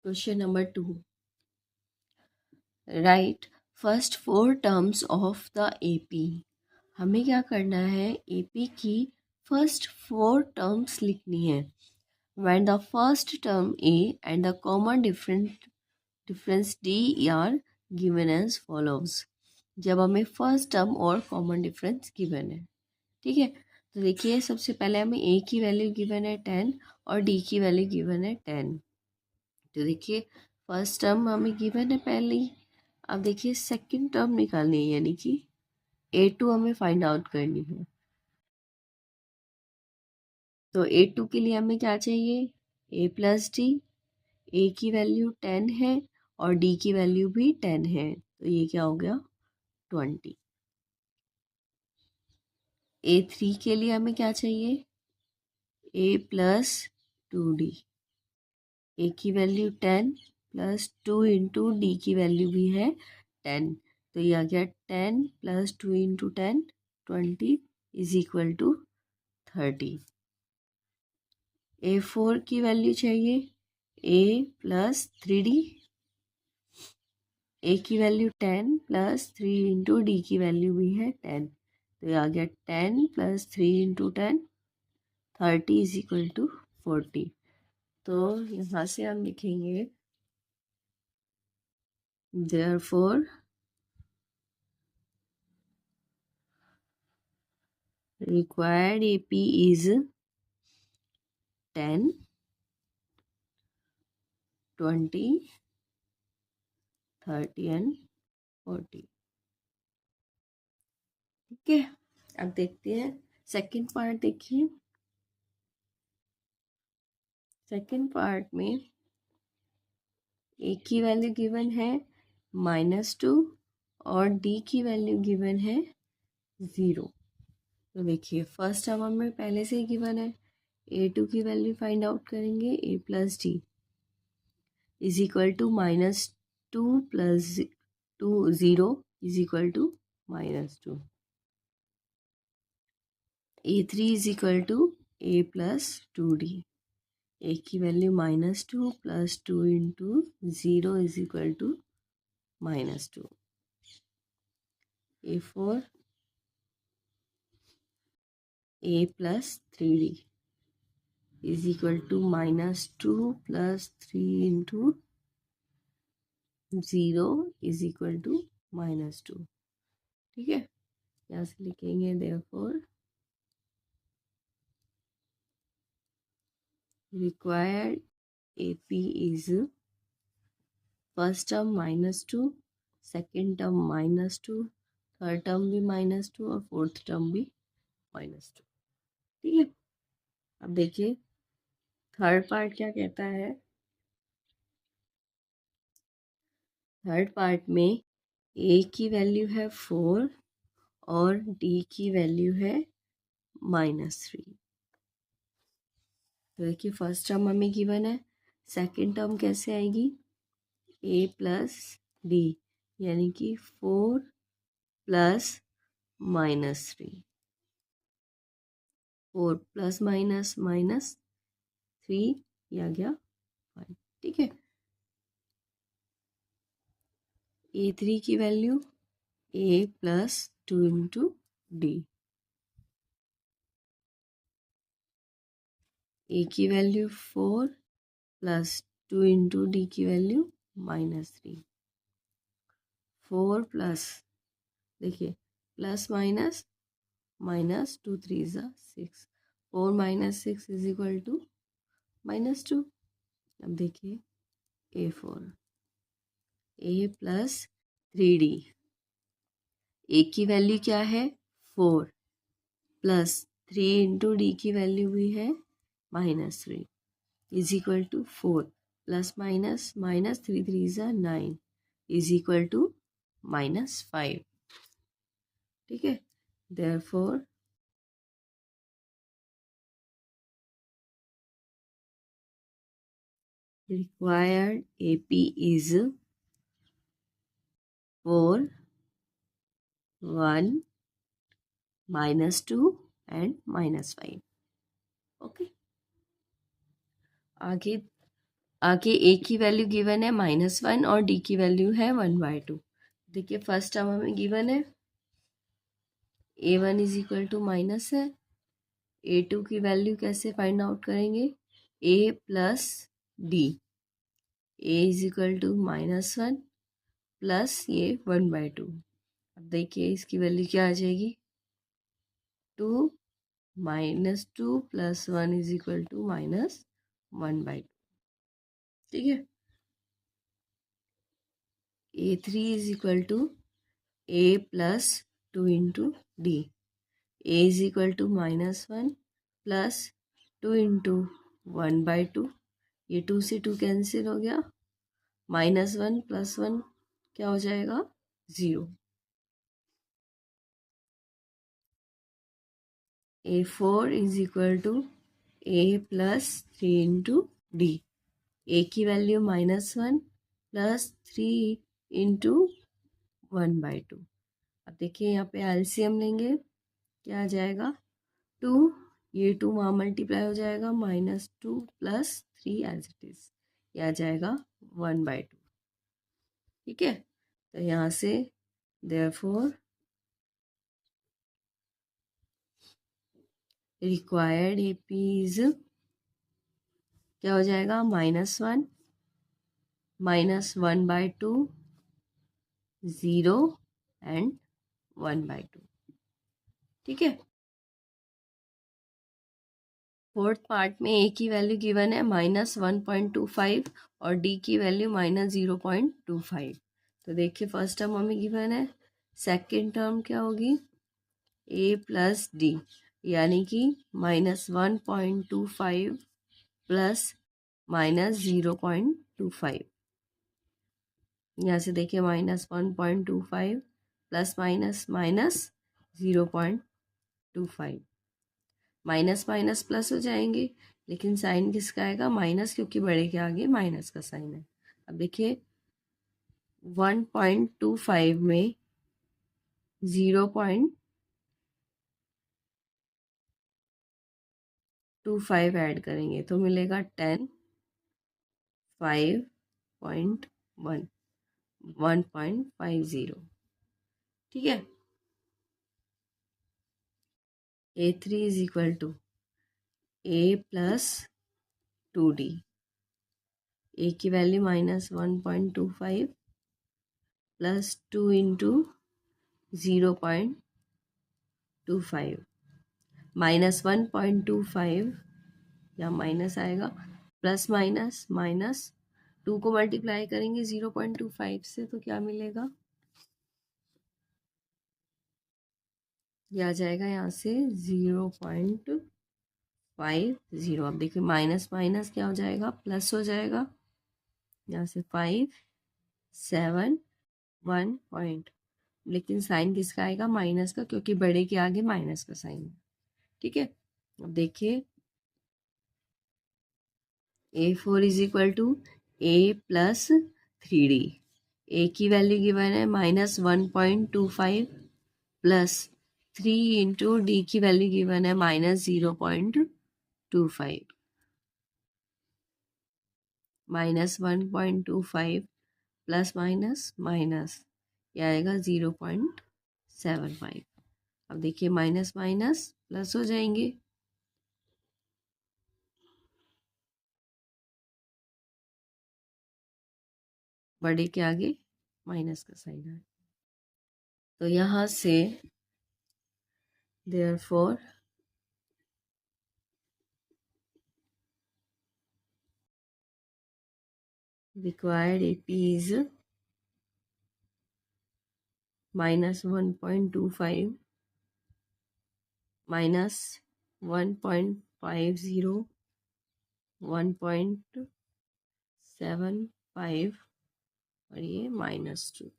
Question number 2. Write first 4 terms of the AP. हमें क्या करना है, AP की first 4 terms लिखनी है. When the first term A and the common difference D are given as follows. जब हमें फर्स्ट टर्म और कॉमन डिफरेंस गिवन है, ठीक है. तो देखिए सबसे पहले हमें A की वैल्यू गिवन है 10 और D की वैल्यू गिवन है 10. तो देखिए फर्स्ट टर्म हमें गिवन है पहले ही. अब देखिए सेकंड टर्म निकालनी है, यानी कि A2 हमें फाइंड आउट करनी है. तो A2 के लिए हमें क्या चाहिए, A प्लस डी. A की वैल्यू 10 है और D की वैल्यू भी 10 है, तो ये क्या हो गया 20. A3 के लिए हमें क्या चाहिए, A प्लस 2D. A की वैल्यू 10 प्लस 2 इंटू डी की वैल्यू भी है 10, तो ये आ गया 10 plus 2 into 10 20 is equal to 30. A4 की वैल्यू चाहिए A प्लस 3D. A की वैल्यू 10 प्लस 3 इंटू डी की वैल्यू भी है 10, तो ये आ गया 10 plus 3 into 10 30 is equal to 40. तो यहाँ से हम लिखेंगे therefore required AP is 10, 20, 30 and 40. ठीक है. अब देखते हैं सेकंड पार्ट. देखिए सेकंड पार्ट में A की वैल्यू गिवन है -2 और D की वैल्यू गिवन है 0. तो देखिए फर्स्ट टर्म हमें पहले से ही गिवन है. A2 की वैल्यू फाइंड आउट करेंगे. A plus D is equal to -2 plus 2 0 is equal to -2. A3 is equal to A plus 2D. A की value -2 plus 2 into 0 is equal to -2. A4 A plus 3D is equal to -2 plus 3 into 0 is equal to -2. ठीक है. यहाँ से लिखेंगे therefore required AP is first term -2, second term -2, third term भी -2 और fourth term भी -2. ठीक है. अब देखिए थर्ड पार्ट क्या कहता है. थर्ड पार्ट में A की वैल्यू है 4 और D की वैल्यू है -3. तो देखिए फर्स्ट टर्म हमें गिवन है, सेकेंड टर्म कैसे आएगी, A प्लस D यानी कि 4 प्लस -3. 4 प्लस -3 ये आ गया 5. ठीक है. A3 की value A plus 2 into D. A की वैल्यू 4 प्लस 2 इंटू डी की वैल्यू -3. 4 प्लस देखिए प्लस -2 3 ज़ा 6. 4 - 6 इज इक्वल टू -2. अब देखिए A4 A plus 3D. A की वैल्यू क्या है 4 प्लस 3 इंटू डी की वैल्यू भी है -3 इज इक्वल टू 4 प्लस -3 3 ज़ा 9 इज इक्वल टू -5. ठीक है. therefore required AP is 4 1 -2 and -5. Okay. आगे आगे ए की वैल्यू गिवन है -1 और डी की वैल्यू है 1/2। देखिए फर्स्ट टर्म हमें गिवन है a1 is equal to minus है, a2 की वैल्यू कैसे फाइंड आउट करेंगे, a plus D, a is equal to -1 plus ये 1/2। अब देखिए इसकी वैल्यू क्या आ जाएगी, 2 -2 प्लस 1 इज इक्वल टू -1/2। ठीक है, a3 is equal to a plus 2 into D, a is equal to -1 plus 2 into 1/2। ये 2 से 2 कैंसिल हो गया, -1 प्लस 1 क्या हो जाएगा, 0। a4 is equal to a plus 3 into d, a की वैल्यू -1 प्लस 3 इंटू 1/2। अब देखिए यहाँ पे एलसीएम लेंगे, क्या आ जाएगा, 2, ये 2 वहाँ मल्टीप्लाई हो जाएगा, -2 प्लस 3 एज इट इज, ये आ जाएगा 1/2। ठीक है, तो यहाँ से देयरफॉर रिक्वायर्ड एपी इज क्या हो जाएगा, -1 -1/2 0 एंड 1/2। ठीक है, फोर्थ पार्ट में ए की वैल्यू गिवन है -1.25 और डी की वैल्यू -0.25। तो देखिए फर्स्ट टर्म हमें गिवन है, सेकेंड टर्म क्या होगी, ए प्लस डी, यानी कि -1.25 प्लस -0.25। यहाँ से देखिए -1.25 plus minus -0.25, minus minus plus हो जाएंगे, लेकिन साइन किसका आएगा, माइनस, क्योंकि बड़े के आगे माइनस का साइन है। अब देखिए 1.25 में 0.25 ऐड करेंगे तो मिलेगा 10, 5.1, 1.50। ठीक है, a3 is equal to a plus 2d, A की वैल्यू -1.25 प्लस 2 इंटू 0.25, -1.25 या माइनस आएगा, प्लस माइनस माइनस 2 को मल्टीप्लाई करेंगे 0.25 से तो क्या मिलेगा, ये आ जाएगा यहाँ से 0.50। अब देखिए माइनस माइनस क्या हो जाएगा, प्लस हो जाएगा, यहाँ से 5, 7, 1 पॉइंट, लेकिन साइन किसका आएगा, माइनस का, क्योंकि बड़े के आगे माइनस का साइन है। ठीक है, अब देखिए a4 is equal to a plus 3d, A की वैल्यू गिवन है -1.25 प्लस 3 इंटू डी की वैल्यू गिवन है -0.25, -1.25 प्लस माइनस माइनस, ये आएगा 0.75। अब देखिए माइनस माइनस प्लस हो जाएंगे, बड़े के आगे माइनस का साइन है। तो यहाँ से देयरफॉर required AP is -1.25 -1.50 1.75 और ये -2।